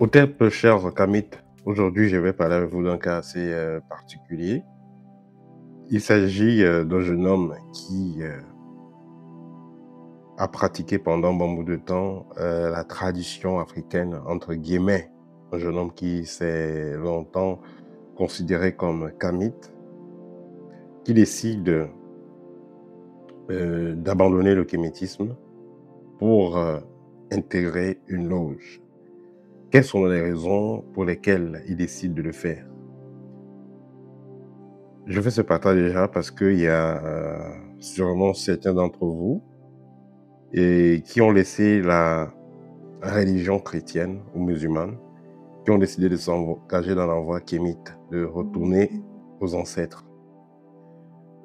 Hotep, chers Kamit, aujourd'hui je vais parler avec vous d'un cas assez particulier. Il s'agit d'un jeune homme qui a pratiqué pendant un bon bout de temps la tradition africaine, entre guillemets. Un jeune homme qui s'est longtemps considéré comme Kamit, qui décide d'abandonner le kémétisme pour intégrer une loge. Quelles sont les raisons pour lesquelles il décide de le faire? Je fais ce partage déjà parce qu'il y a sûrement certains d'entre vous qui ont laissé la religion chrétienne ou musulmane, qui ont décidé de s'engager dans la voie kémite, de retourner aux ancêtres.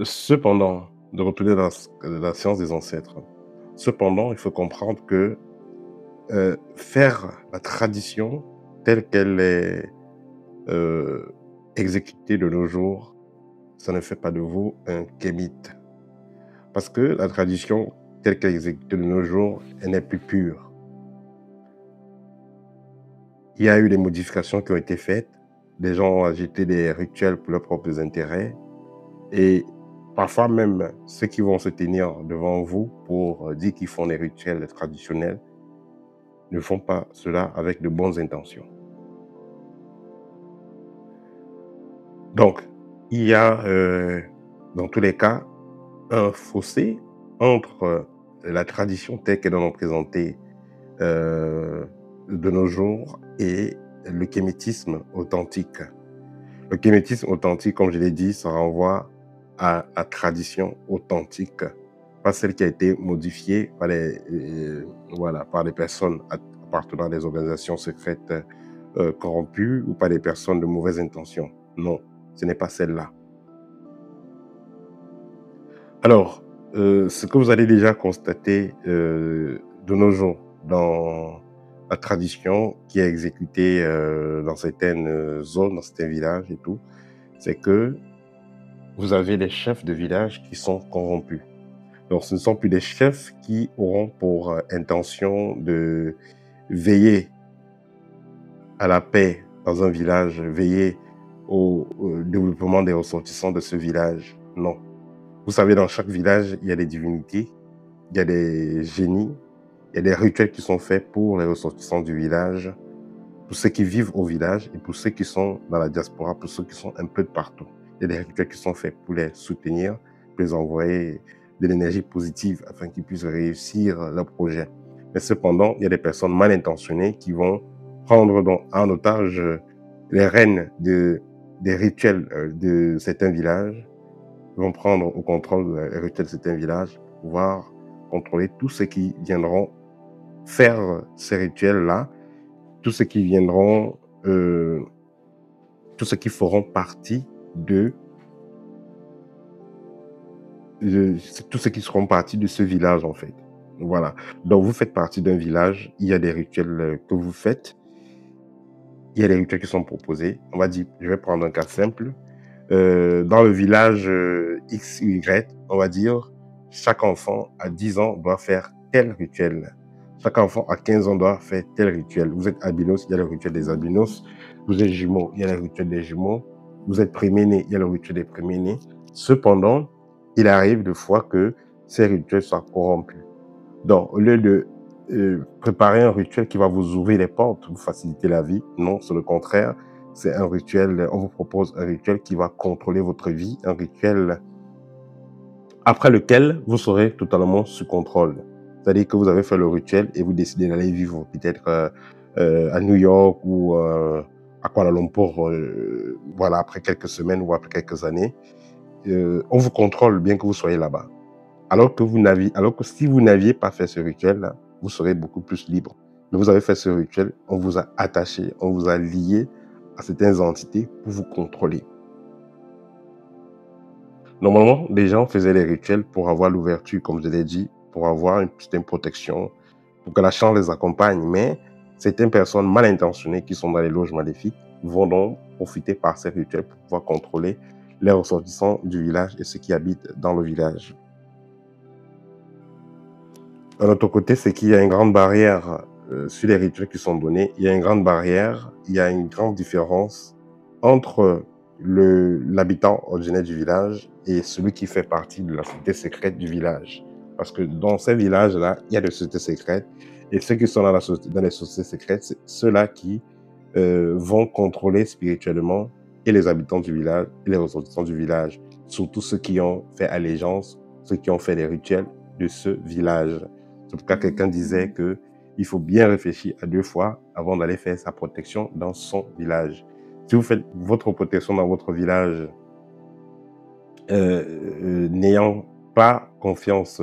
Cependant, de retourner dans la science des ancêtres. Cependant, il faut comprendre que faire la tradition telle qu'elle est exécutée de nos jours, ça ne fait pas de vous un kémite. Parce que la tradition telle qu'elle est exécutée de nos jours, elle n'est plus pure. Il y a eu des modifications qui ont été faites. Des gens ont ajouté des rituels pour leurs propres intérêts. Et parfois même, ceux qui vont se tenir devant vous pour dire qu'ils font des rituels traditionnels ne font pas cela avec de bonnes intentions. Donc, il y a, dans tous les cas, un fossé entre la tradition telle qu'elle est représentée de nos jours et le kémétisme authentique. Le kémétisme authentique, comme je l'ai dit, ça renvoie à la tradition authentique, pas celle qui a été modifiée par par des personnes appartenant à des organisations secrètes corrompues ou par des personnes de mauvaise intention. Non, ce n'est pas celle-là. Alors, ce que vous allez déjà constater de nos jours dans la tradition qui est exécutée dans certaines zones, dans certains villages et tout, c'est que vous avez des chefs de village qui sont corrompus. Donc, ce ne sont plus des chefs qui auront pour intention de veiller à la paix dans un village, veiller au développement des ressortissants de ce village. Non. Vous savez, dans chaque village, il y a des divinités, il y a des génies, il y a des rituels qui sont faits pour les ressortissants du village, pour ceux qui vivent au village et pour ceux qui sont dans la diaspora, pour ceux qui sont un peu de partout. Il y a des rituels qui sont faits pour les soutenir, pour les envoyer de l'énergie positive afin qu'ils puissent réussir leur projet. Mais cependant, il y a des personnes mal intentionnées qui vont prendre en otage les rênes des rituels de certains villages, vont prendre au contrôle les rituels de certains villages pour pouvoir contrôler tous ceux qui viendront faire ces rituels-là, tous ceux qui viendront, tous ceux qui feront partie tous ceux qui seront partie de ce village, en fait. Voilà. Donc, vous faites partie d'un village, il y a des rituels que vous faites, il y a des rituels qui sont proposés. On va dire, je vais prendre un cas simple. Dans le village X ou Y, on va dire, chaque enfant à 10 ans doit faire tel rituel. Chaque enfant à 15 ans doit faire tel rituel. Vous êtes albinos, il y a le rituel des albinos. Vous êtes jumeaux, il y a le rituel des jumeaux. Vous êtes préménés, il y a le rituel des préménés. Cependant, il arrive de fois que ces rituels soient corrompus. Donc, au lieu de préparer un rituel qui va vous ouvrir les portes, vous faciliter la vie, non, c'est le contraire. C'est un rituel, on vous propose un rituel qui va contrôler votre vie, un rituel après lequel vous serez totalement sous contrôle. C'est-à-dire que vous avez fait le rituel et vous décidez d'aller vivre peut-être à New York ou à Kuala Lumpur, voilà, après quelques semaines ou après quelques années. On vous contrôle bien que vous soyez là-bas. Alors que si vous n'aviez pas fait ce rituel-là, vous serez beaucoup plus libre. Mais vous avez fait ce rituel, on vous a attaché, on vous a lié à certaines entités pour vous contrôler. Normalement, les gens faisaient les rituels pour avoir l'ouverture, comme je l'ai dit, pour avoir une certaine protection, pour que la chance les accompagne. Mais certaines personnes mal intentionnées qui sont dans les loges maléfiques vont donc profiter par ces rituels pour pouvoir contrôler les ressortissants du village et ceux qui habitent dans le village. D'un autre côté, c'est qu'il y a une grande barrière sur les rituels qui sont donnés, il y a une grande barrière, il y a une grande différence entre l'habitant ordinaire du village et celui qui fait partie de la société secrète du village. Parce que dans ces villages-là, il y a des sociétés secrètes. Et ceux qui sont dans les sociétés secrètes, c'est ceux-là qui vont contrôler spirituellement et les habitants du village et les ressortissants du village. Surtout ceux qui ont fait allégeance, ceux qui ont fait les rituels de ce village. C'est pourquoi quelqu'un disait que il faut bien réfléchir à 2 fois avant d'aller faire sa protection dans son village. Si vous faites votre protection dans votre village, n'ayant pas confiance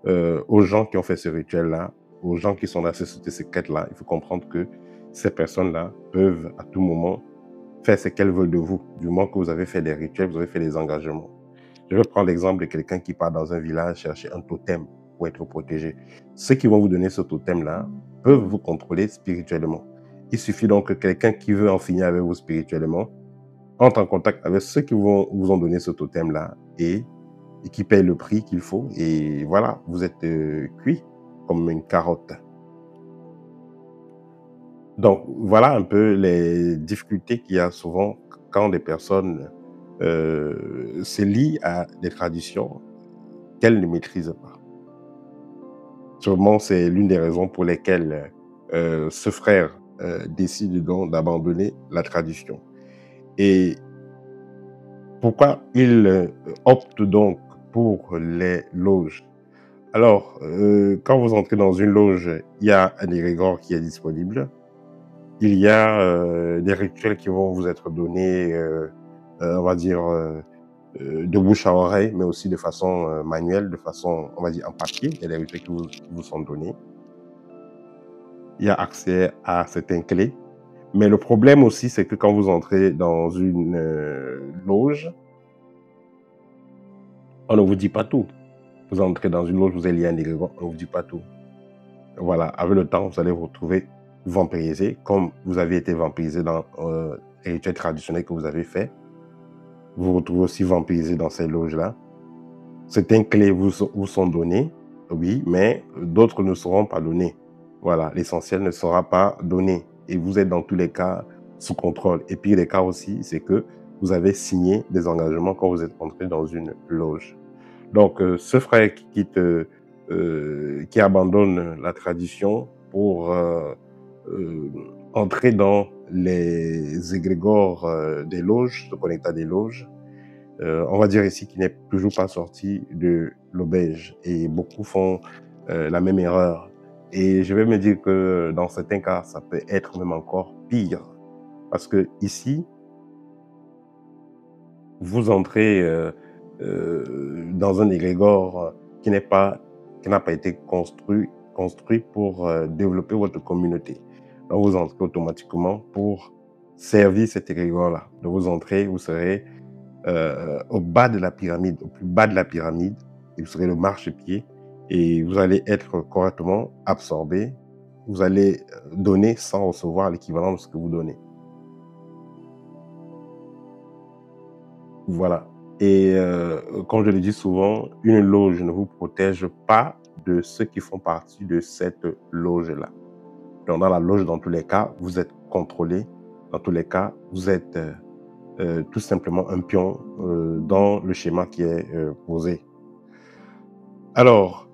aux gens qui ont fait ce rituel-là, aux gens qui sont dans ces sociétés secrètes-là, il faut comprendre que ces personnes-là peuvent à tout moment faire ce qu'elles veulent de vous, du moment que vous avez fait des rituels, vous avez fait des engagements. Je vais prendre l'exemple de quelqu'un qui part dans un village chercher un totem pour être protégé. Ceux qui vont vous donner ce totem-là peuvent vous contrôler spirituellement. Il suffit donc que quelqu'un qui veut en finir avec vous spirituellement entre en contact avec ceux qui vous ont donné ce totem-là et qui paye le prix qu'il faut. Et voilà, vous êtes cuit comme une carotte. Donc, voilà un peu les difficultés qu'il y a souvent quand des personnes se lient à des traditions qu'elles ne maîtrisent pas. Sûrement, c'est l'une des raisons pour lesquelles ce frère décide donc d'abandonner la tradition. Et pourquoi il opte donc pour les loges? Alors, quand vous entrez dans une loge, il y a un égrégore qui est disponible. Il y a des rituels qui vont vous être donnés, on va dire, de bouche à oreille, mais aussi de façon manuelle, de façon, on va dire, en papier. Il y a des rituels qui vous sont donnés. Il y a accès à certaines clés. Mais le problème aussi, c'est que quand vous entrez dans une loge, on ne vous dit pas tout. Vous entrez dans une loge, vous êtes lié à un égrégore, on ne vous dit pas tout. Voilà, avec le temps, vous allez vous retrouver vampirisé, comme vous avez été vampirisé dans les rituels traditionnels que vous avez fait. Vous vous retrouvez aussi vampirisé dans ces loges-là. Certaines clés vous sont données, oui, mais d'autres ne seront pas données. Voilà, l'essentiel ne sera pas donné. Et vous êtes dans tous les cas sous contrôle. Et puis les cas aussi, c'est que vous avez signé des engagements quand vous êtes entré dans une loge. Donc, ce frère qui quitte, qui abandonne la tradition pour entrer dans les égrégores des loges, se connecter à des loges, on va dire ici qu'il n'est toujours pas sorti de l'auberge. Et beaucoup font la même erreur. Et je vais me dire que dans certains cas, ça peut être même encore pire. Parce que ici, vous entrez dans un égrégore qui n'a pas été construit pour développer votre communauté. Donc, vous entrez automatiquement pour servir cet égrégore-là. Donc, vous entrez, vous serez au bas de la pyramide, au plus bas de la pyramide, et vous serez le marchepied, et vous allez être correctement absorbé. Vous allez donner sans recevoir l'équivalent de ce que vous donnez. Voilà. Et comme je le dis souvent, une loge ne vous protège pas de ceux qui font partie de cette loge-là. Donc, dans la loge, dans tous les cas, vous êtes contrôlé. Dans tous les cas, vous êtes tout simplement un pion dans le schéma qui est posé. Alors,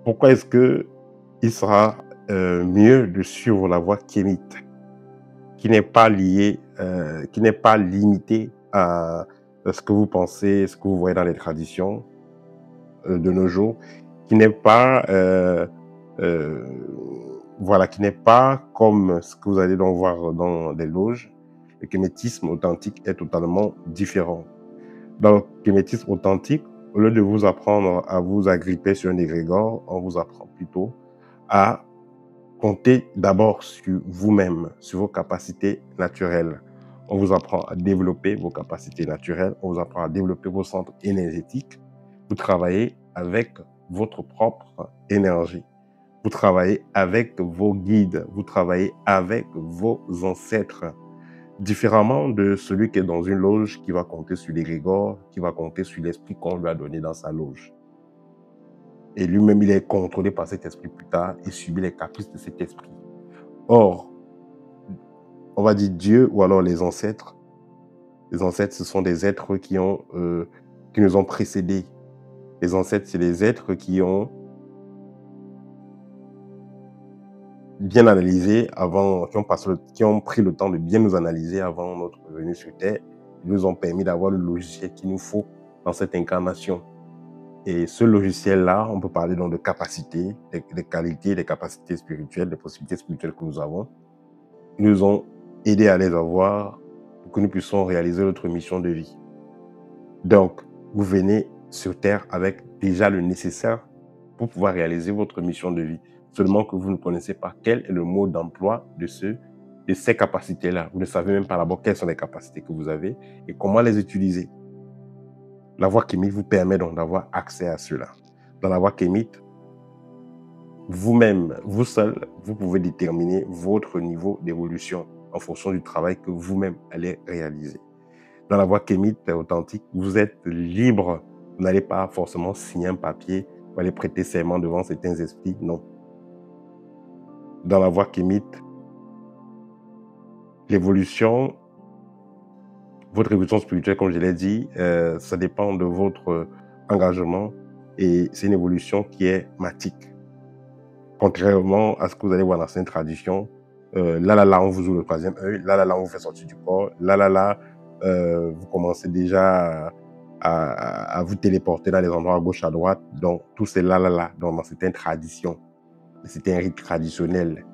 pourquoi est-ce que il sera mieux de suivre la voie kémite, qui n'est pas liée, qui n'est pas limitée à ce que vous pensez, ce que vous voyez dans les traditions de nos jours, qui n'est pas, euh, voilà, qui n'est pas comme ce que vous allez donc voir dans les loges. Le kémétisme authentique est totalement différent. Dans le kémétisme authentique, au lieu de vous apprendre à vous agripper sur un égrégore, on vous apprend plutôt à compter d'abord sur vous-même, sur vos capacités naturelles. On vous apprend à développer vos capacités naturelles, on vous apprend à développer vos centres énergétiques. Vous travaillez avec votre propre énergie. Vous travaillez avec vos guides, vous travaillez avec vos ancêtres. Différemment de celui qui est dans une loge qui va compter sur l'égrégore, qui va compter sur l'esprit qu'on lui a donné dans sa loge. Et lui-même, il est contrôlé par cet esprit plus tard et subit les caprices de cet esprit. Or, on va dire Dieu ou alors les ancêtres. Les ancêtres, ce sont des êtres qui nous ont précédés. Les ancêtres, c'est les êtres qui ont bien analysé avant, qui ont pris le temps de bien nous analyser avant notre venue sur Terre. Ils nous ont permis d'avoir le logiciel qu'il nous faut dans cette incarnation. Et ce logiciel-là, on peut parler donc de capacités, des qualités, des capacités spirituelles, des possibilités spirituelles que nous avons. Ils nous ont aidés à les avoir pour que nous puissions réaliser notre mission de vie. Donc, vous venez sur Terre avec déjà le nécessaire pour pouvoir réaliser votre mission de vie. Seulement que vous ne connaissez pas quel est le mode d'emploi de ces capacités-là. Vous ne savez même pas d'abord quelles sont les capacités que vous avez et comment les utiliser. La voie kémite vous permet donc d'avoir accès à cela. Dans la voie kémite, vous-même, vous seul, vous pouvez déterminer votre niveau d'évolution en fonction du travail que vous-même allez réaliser. Dans la voie kémite authentique, vous êtes libre. Vous n'allez pas forcément signer un papier ou aller prêter serment devant certains esprits. Non. Dans la voie kémite, l'évolution, votre évolution spirituelle, comme je l'ai dit, ça dépend de votre engagement et c'est une évolution qui est matique. Contrairement à ce que vous allez voir dans certaines traditions, là, on vous ouvre le troisième œil, là, on vous fait sortir du corps, là, vous commencez déjà à vous téléporter dans les endroits à gauche, à droite. Donc, tout c'est là, donc dans certaines traditions. C'était un rite traditionnel.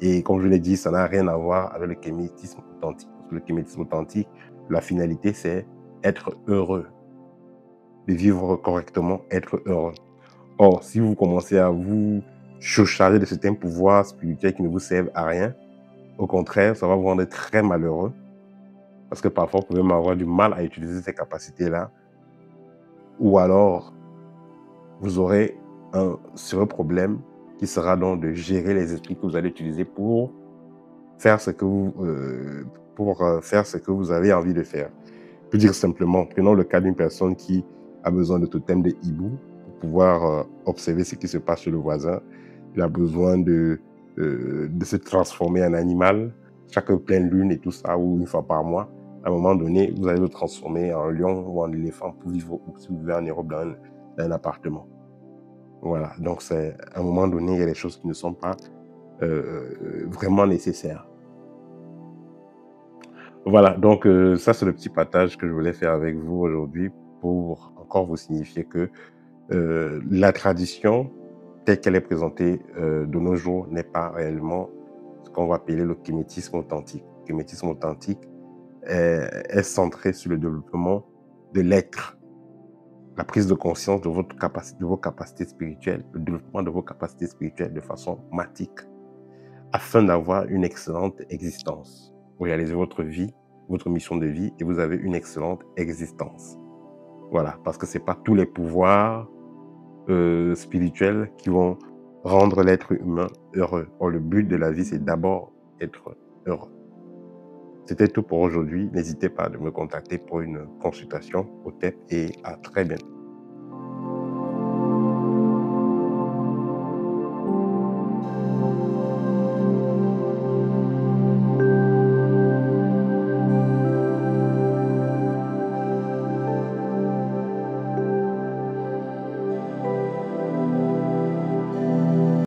Et comme je l'ai dit, ça n'a rien à voir avec le kémétisme authentique. Parce que le kémétisme authentique, la finalité, c'est être heureux. De vivre correctement, être heureux. Or, si vous commencez à vous surcharger de certains pouvoirs spirituels qui ne vous servent à rien, au contraire, ça va vous rendre très malheureux. Parce que parfois, vous pouvez même avoir du mal à utiliser ces capacités-là. Ou alors, vous aurez un sérieux problème qui sera donc de gérer les esprits que vous allez utiliser pour faire ce que vous avez envie de faire. Je peux dire simplement, prenons le cas d'une personne qui a besoin de totem de hibou pour pouvoir observer ce qui se passe chez le voisin. Il a besoin de se transformer en animal, chaque pleine lune et tout ça, ou une fois par mois. À un moment donné, vous allez le transformer en lion ou en éléphant pour vivre, ou si vous vivez en Europe, dans un appartement. Voilà, donc à un moment donné, il y a des choses qui ne sont pas vraiment nécessaires. Voilà, donc ça c'est le petit partage que je voulais faire avec vous aujourd'hui pour encore vous signifier que la tradition telle qu'elle est présentée de nos jours n'est pas réellement ce qu'on va appeler le kémétisme authentique. Le kémétisme authentique est centré sur le développement de l'être, la prise de conscience de vos capacités spirituelles, le développement de vos capacités spirituelles de façon matique, afin d'avoir une excellente existence. Vous réalisez votre vie, votre mission de vie, et vous avez une excellente existence. Voilà, parce que ce n'est pas tous les pouvoirs spirituels qui vont rendre l'être humain heureux. Or, le but de la vie, c'est d'abord être heureux. C'était tout pour aujourd'hui. N'hésitez pas à me contacter pour une consultation au TEP et à très bientôt.